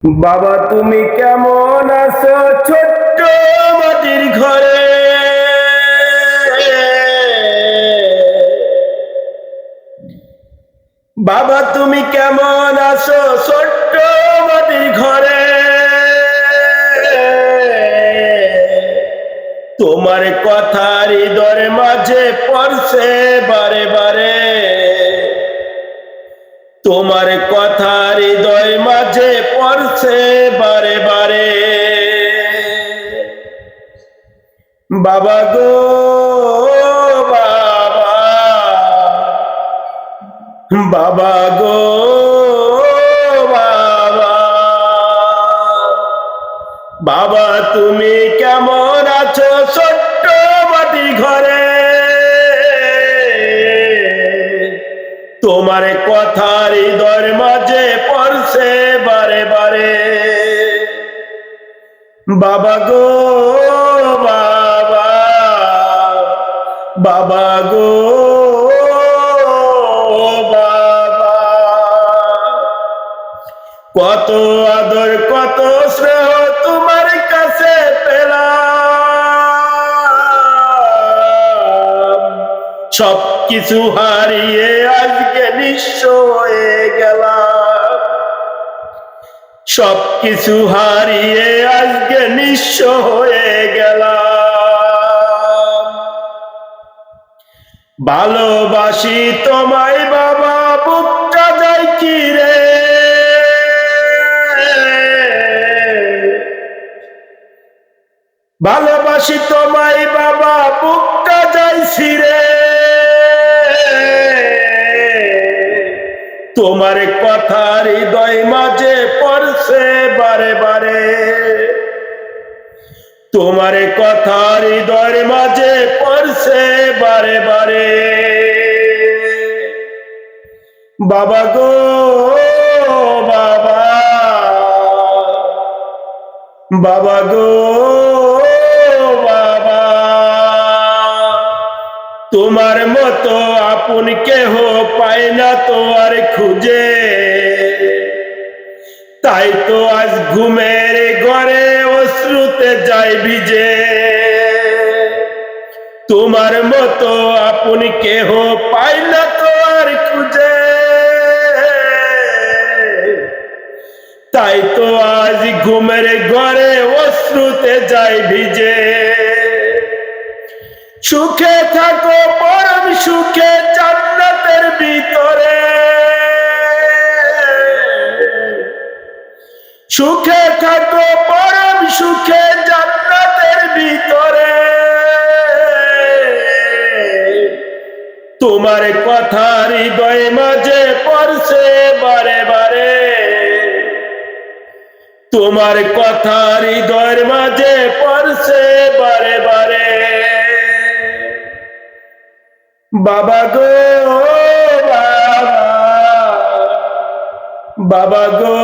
বাবা তুমি কেমন আছো ছোট্ট মাটির ঘরে? বাবা তুমি কেমন আছো ছোট্ট মাটির ঘরে? তোমার কথা হৃদয়ের মাঝে পড়ছে বারে বারে, তোমার কথা হৃদয় মাঝে পড়ছে বারে বারে। বাবা গো বাবা, বাবা গো বাবা, বাবা তুমি কেমন আছো ছোট্ট মাটির ঘরে? তোমার কথা হৃদয়ের মাঝে পড়ছে বারে বারে। বাবা গো বাবা, বাবা গো বাবা, কত আদর কত স্নেহ তোমার কাছে পেলাম, সবকিছু হারিয়ে আজকে নিঃস্ব হয়ে গেলাম, সবকিছু হারিয়ে আজকে নিঃস্ব হয়ে গেলাম। ভালোবাসি তোমায় বাবা, বুকটা যায় কি রে, ভালোবাসি তোমায় বাবা, বুকটা যায় ছিরে। তোমার কথা হৃদয় মাঝে পড়ছে বারে বারে, তোমার কথা হৃদয়ের মাঝে পড়ছে বারে বারে। বাবা গো বাবা, বাবা গো বাবা, তোমার মতো আপন কেহ পায় না তো আর খুঁজে, তাই তো আজ ঘুমের ঘরে অশ্রুতে যাই ভিজে। তোমার মতো আপন কেহ পায় না তো আর খুঁজে, তাই তো আজ ঘুমের ঘরে অশ্রুতে যাই ভিজে। সুখে থাকো পরম সুখে জান্নাতের ভিতরে, সুখে থাকো পরম সুখে জান্নাতের ভিতরে। তোমার কথা হৃদয় মাঝে পড়ছে বারে বারে, তোমার কথা হৃদয়ের মাঝে পড়ছে বারে বারে। বাবা গো বাবা, বাবা গো